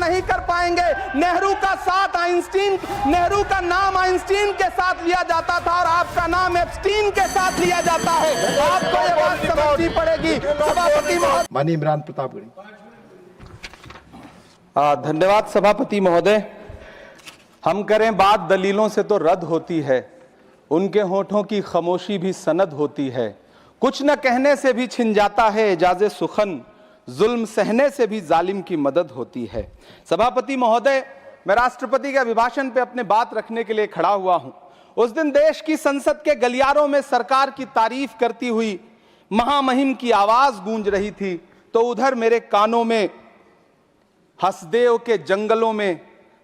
नहीं कर पाएंगे। नेहरू का साथ आइंस्टीन, नेहरू का नाम आइंस्टीन के साथ लिया जाता था और आपका नाम एप्स्टीन के साथ लिया जाता है। आपको ये बात समझनी पड़ेगी। सभापति महोदय। माननीय इमरान प्रतापगढ़ी। धन्यवाद सभापति महोदय। हम करें बात दलीलों से तो रद्द होती है, उनके होठों की खामोशी भी सनद होती है। कुछ न कहने से भी छिन जाता है एजाज़े सुखन, जुल्म सहने से भी जालिम की मदद होती है। सभापति महोदय, मैं राष्ट्रपति के अभिभाषण पे अपने बात रखने के लिए खड़ा हुआ हूं। उस दिन देश की संसद के गलियारों में सरकार की तारीफ करती हुई महामहिम की आवाज गूंज रही थी, तो उधर मेरे कानों में हसदेव के जंगलों में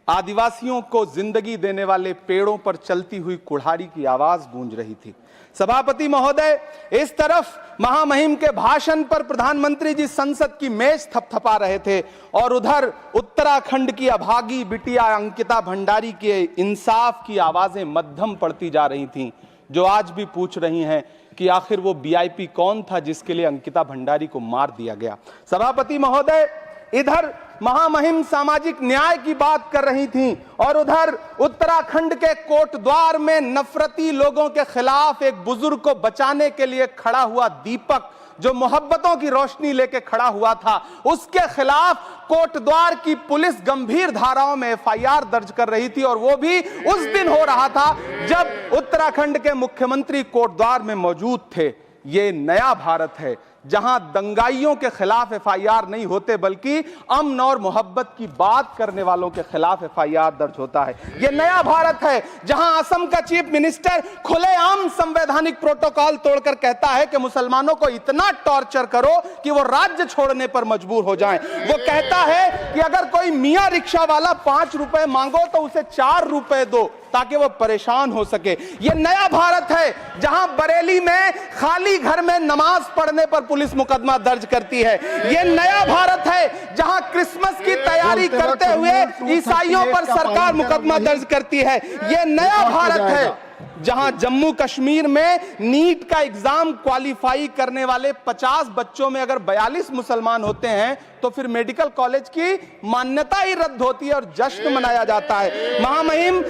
आदिवासियों को जिंदगी देने वाले पेड़ों पर चलती हुई कुल्हाड़ी की आवाज गूंज रही थी। सभापति महोदय, इस तरफ महामहिम के भाषण पर प्रधानमंत्री जी संसद की मेज थपथपा रहे थे और उधर उत्तराखंड की अभागी बिटिया अंकिता भंडारी के इंसाफ की आवाजें मध्यम पड़ती जा रही थीं, जो आज भी पूछ रही हैं कि आखिर वो वीआईपी कौन था जिसके लिए अंकिता भंडारी को मार दिया गया। सभापति महोदय, इधर महामहिम सामाजिक न्याय की बात कर रही थीं और उधर उत्तराखंड के कोटद्वार में नफरती लोगों के खिलाफ एक बुजुर्ग को बचाने के लिए खड़ा हुआ दीपक, जो मोहब्बतों की रोशनी लेके खड़ा हुआ था, उसके खिलाफ कोटद्वार की पुलिस गंभीर धाराओं में एफआईआर दर्ज कर रही थी और वो भी उस दिन हो रहा था जब उत्तराखंड के मुख्यमंत्री कोटद्वार में मौजूद थे। ये नया भारत है जहां दंगाइयों के खिलाफ एफआईआर नहीं होते बल्कि अमन और मोहब्बत की बात करने वालों के खिलाफ एफआईआर दर्ज होता है। यह नया भारत है जहां असम का चीफ मिनिस्टर खुलेआम संवैधानिक प्रोटोकॉल तोड़कर कहता है कि मुसलमानों को इतना टॉर्चर करो कि वो राज्य छोड़ने पर मजबूर हो जाएं। वो कहता है कि अगर कोई मियां रिक्शा वाला 5 रुपए मांगो तो उसे 4 रुपए दो ताकि वो परेशान हो सके। यह नया भारत है जहां बरेली में खाली घर में नमाज पढ़ने पर पुलिस मुकदमा दर्ज करती है। यह नया भारत है जहां क्रिसमस की तैयारी करते हुए ईसाइयों पर सरकार मुकदमा दर्ज करती है। यह नया भारत है जहां जम्मू कश्मीर में नीट का एग्जाम क्वालिफाई करने वाले 50 बच्चों में अगर 42 मुसलमान होते हैं तो फिर मेडिकल कॉलेज की मान्यता ही रद्द होती है और जश्न मनाया जाता है। महामहिम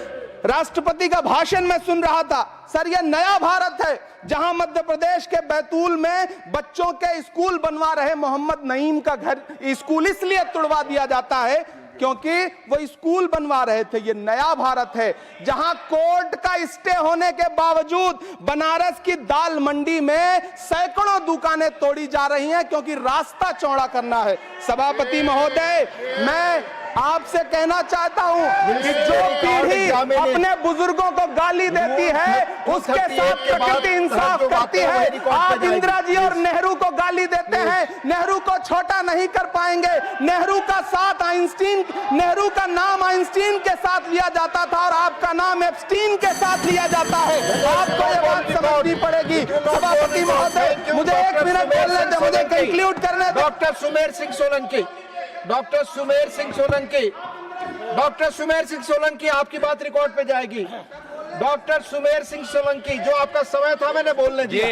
राष्ट्रपति का भाषण में सुन रहा था। सर, यह नया भारत है जहां मध्य प्रदेश के बैतूल में बच्चों के स्कूल बनवा रहे मोहम्मद नईम का घर, स्कूल इसलिए तुड़वा दिया जाता है क्योंकि वो स्कूल बनवा रहे थे। ये नया भारत है जहां कोर्ट का स्टे होने के बावजूद बनारस की दाल मंडी में सैकड़ों दुकानें तोड़ी जा रही हैं क्योंकि रास्ता चौड़ा करना है। सभापति महोदय, मैं आपसे कहना चाहता हूं कि जो पीढ़ी अपने बुजुर्गों को गाली देती है उसके साथ प्रकृति इंसाफ करती है। आप इंदिरा जी और नेहरू को गाली देते हैं, नेहरू को छोटा नहीं कर पाएंगे। नेहरू का साथ आइंस्टीन, नेहरू का नाम आइंस्टीन के साथ लिया जाता था और आपका नाम एप्स्टीन के साथ लिया जाता है। आपको ये बात समझनी पड़ेगी। सभापति महोदय, मुझे 1 मिनट बोलने दे, मुझे कंक्लूड करने दे। Doctor Sumer Singh Solanki, doctor Sumer Singh Solanki, doctor Sumer Singh Solanki, आपकी बात रिकॉर्ड पे जाएगी। डॉक्टर सुमेर सिंह सोलंकी, जो आपका समय था मैंने बोलने दिया।